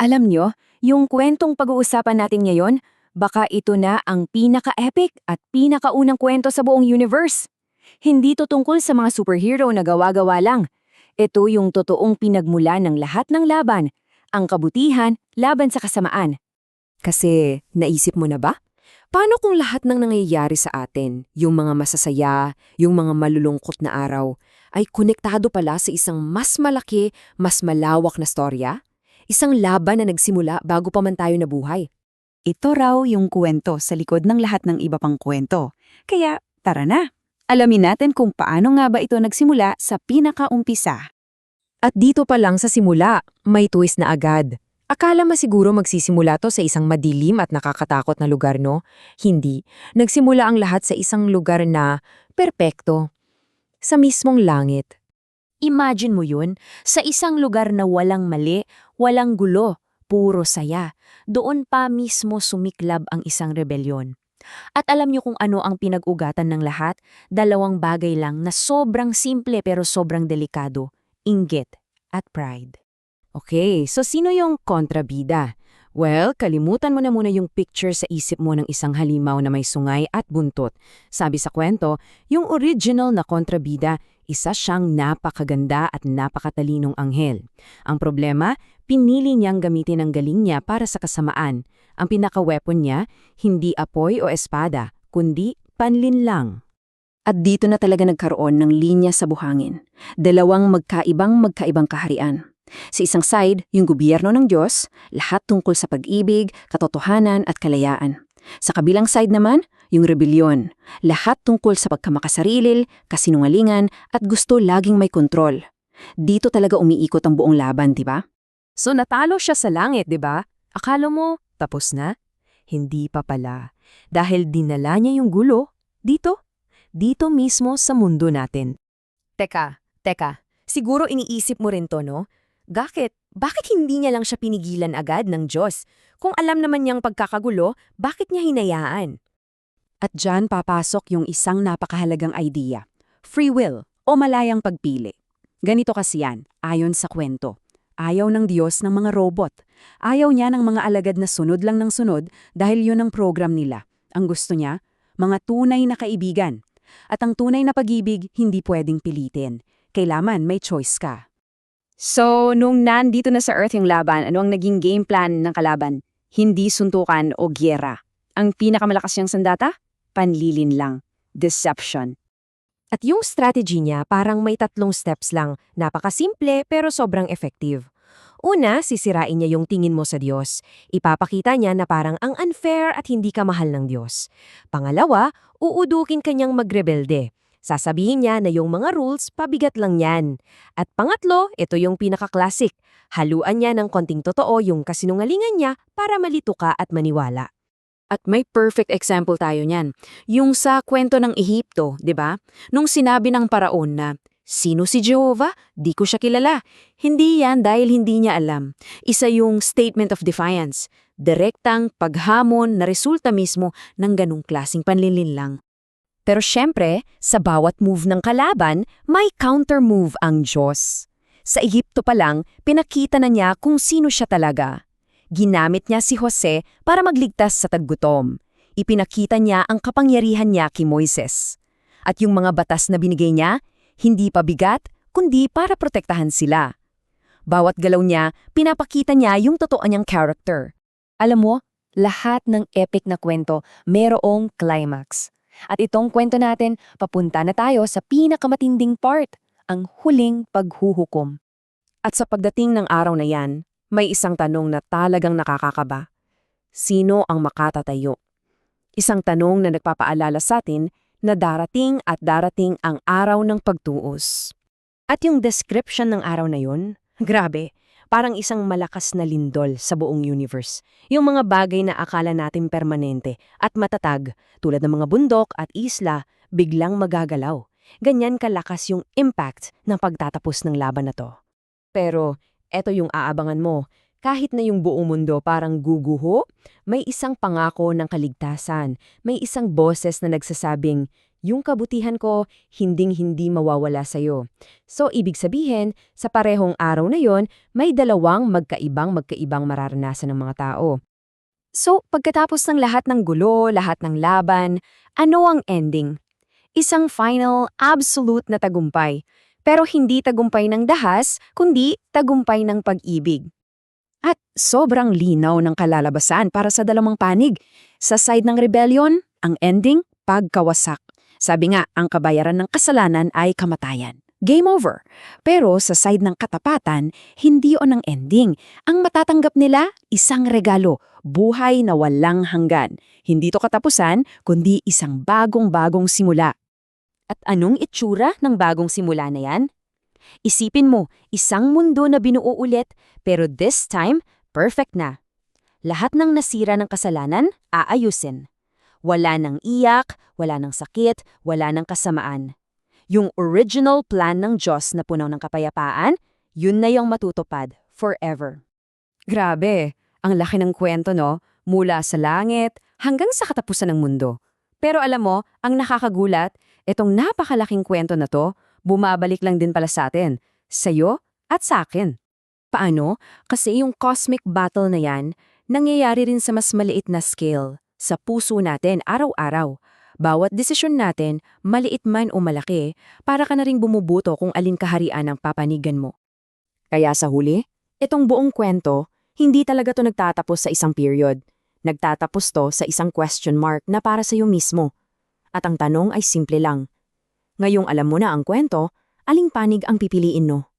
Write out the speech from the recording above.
Alam nyo, yung kwentong pag-uusapan natin ngayon, baka ito na ang pinaka-epic at pinakaunang kwento sa buong universe. Hindi to tungkol sa mga superhero na gawa-gawa lang. Ito yung totoong pinagmula ng lahat ng laban, ang kabutihan laban sa kasamaan. Kasi naisip mo na ba? Paano kung lahat ng nangyayari sa atin, yung mga masasaya, yung mga malulungkot na araw, ay konektado pala sa isang mas malaki, mas malawak na storya? Isang laban na nagsimula bago pa man tayo nabuhay. Ito raw yung kwento sa likod ng lahat ng iba pang kwento. Kaya tara na, alamin natin kung paano nga ba ito nagsimula sa pinakaumpisa. At dito pa lang sa simula, may twist na agad. Akala mo siguro magsisimula to sa isang madilim at nakakatakot na lugar, no? Hindi. Nagsimula ang lahat sa isang lugar na perpekto. Sa mismong langit. Imagine mo yun, sa isang lugar na walang mali, walang gulo, puro saya. Doon pa mismo sumiklab ang isang rebelyon. At alam niyo kung ano ang pinag-ugatan ng lahat? Dalawang bagay lang na sobrang simple pero sobrang delikado. Inggit at pride. Okay, so sino yung kontrabida? Well, kalimutan mo na muna yung picture sa isip mo ng isang halimaw na may sungay at buntot. Sabi sa kwento, yung original na kontrabida, isa siyang napakaganda at napakatalinong anghel. Ang problema, pinili niyang gamitin ang galing niya para sa kasamaan. Ang pinaka-weapon niya, hindi apoy o espada, kundi panlinlang. At dito na talaga nagkaroon ng linya sa buhangin. Dalawang magkaibang kaharian. Sa isang side, yung gobyerno ng Diyos, lahat tungkol sa pag-ibig, katotohanan at kalayaan. Sa kabilang side naman, yung rebelyon, lahat tungkol sa pagkamakasarili, kasinungalingan at gusto laging may kontrol. Dito talaga umiikot ang buong laban, di ba? So natalo siya sa langit, di ba? Akala mo, tapos na? Hindi pa pala. Dahil dinala niya yung gulo, dito mismo sa mundo natin. Teka, siguro iniisip mo rin to, no? Bakit hindi niya lang siya pinigilan agad ng Diyos? Kung alam naman niyang pagkakagulo, bakit niya hinayaan? At dyan papasok yung isang napakahalagang idea. Free will o malayang pagpili. Ganito kasi yan, ayon sa kwento. Ayaw ng Diyos ng mga robot. Ayaw niya ng mga alagad na sunod lang ng sunod dahil yun ang program nila. Ang gusto niya, mga tunay na kaibigan. At ang tunay na pag-ibig, hindi pwedeng pilitin. Kailangan may choice ka. So, nung nandito na sa Earth yung laban, ano ang naging game plan ng kalaban? Hindi suntukan o gyera. Ang pinakamalakas niyang sandata? Panlilin lang. Deception. At yung strategy niya parang may 3 steps lang, napakasimple pero sobrang effective. Una, sisirain niya yung tingin mo sa Diyos. Ipapakita niya na parang ang unfair at hindi ka mahal ng Diyos. Pangalawa, uudukin kanyang magrebelde. Sasabihin niya na yung mga rules, pabigat lang yan. At pangatlo, ito yung pinaka-classic. Haluan niya ng konting totoo yung kasinungalingan niya para malito ka at maniwala. At may perfect example tayo niyan. Yung sa kwento ng Ehipto, di ba? Nung sinabi ng paraon na, "Sino si Jehovah? Di ko siya kilala." Hindi yan dahil hindi niya alam. Isa yung statement of defiance. Direktang paghamon na resulta mismo ng ganung klaseng panlilinlang. Pero syempre, sa bawat move ng kalaban, may counter-move ang Diyos. Sa Ehipto pa lang, pinakita na niya kung sino siya talaga. Ginamit niya si Jose para magligtas sa taggutom. Ipinakita niya ang kapangyarihan niya kay Moises. At yung mga batas na binigay niya, hindi pa bigat, kundi para protektahan sila. Bawat galaw niya, pinapakita niya yung totoo niyang character. Alam mo, lahat ng epic na kwento mayroong climax. At itong kwento natin, papunta na tayo sa pinakamatinding part, ang huling paghuhukom. At sa pagdating ng araw na yan, may isang tanong na talagang nakakakaba. Sino ang makatatayo? Isang tanong na nagpapaalala sa atin na darating at darating ang araw ng pagtuos. At yung description ng araw na yun, grabe, parang isang malakas na lindol sa buong universe. Yung mga bagay na akala natin permanente at matatag, tulad ng mga bundok at isla, biglang magagalaw. Ganyan kalakas yung impact ng pagtatapos ng laban na to. Pero, eto yung aabangan mo. Kahit na yung buong mundo parang guguho, may isang pangako ng kaligtasan. May isang boses na nagsasabing, Yung kabutihan ko, hinding-hindi mawawala sa'yo. So, ibig sabihin, sa parehong araw na yon, may dalawang magkaibang mararanasan ng mga tao. So, pagkatapos ng lahat ng gulo, lahat ng laban, ano ang ending? Isang final, absolute na tagumpay. Pero hindi tagumpay ng dahas, kundi tagumpay ng pag-ibig. At sobrang linaw ng kalalabasan para sa dalawang panig. Sa side ng rebellion, ang ending, pagkawasak. Sabi nga, ang kabayaran ng kasalanan ay kamatayan. Game over. Pero sa side ng katapatan, hindi yun ang ending. Ang matatanggap nila, isang regalo, buhay na walang hanggan. Hindi to katapusan, kundi isang bagong-bagong simula. At anong itsura ng bagong simula na yan? Isipin mo, isang mundo na binuo ulit, pero this time, perfect na. Lahat ng nasira ng kasalanan, aayusin. Wala nang iyak, wala nang sakit, wala nang kasamaan. Yung original plan ng Diyos na puno ng kapayapaan, yun na yung matutupad forever. Grabe, ang laki ng kwento no, mula sa langit hanggang sa katapusan ng mundo. Pero alam mo, ang nakakagulat, itong napakalaking kwento na to, bumabalik lang din pala sa atin, sa'yo at sa akin. Paano? Kasi yung cosmic battle na yan, nangyayari rin sa mas maliit na scale, sa puso natin araw-araw. Bawat desisyon natin, maliit man o malaki, para ka na ring bumubuto kung alin kaharian ang papanigan mo. Kaya sa huli, itong buong kwento, hindi talaga to nagtatapos sa isang period. Nagtatapos to sa isang question mark na para sa iyo mismo. At ang tanong ay simple lang. Ngayong alam mo na ang kwento, aling panig ang pipiliin mo?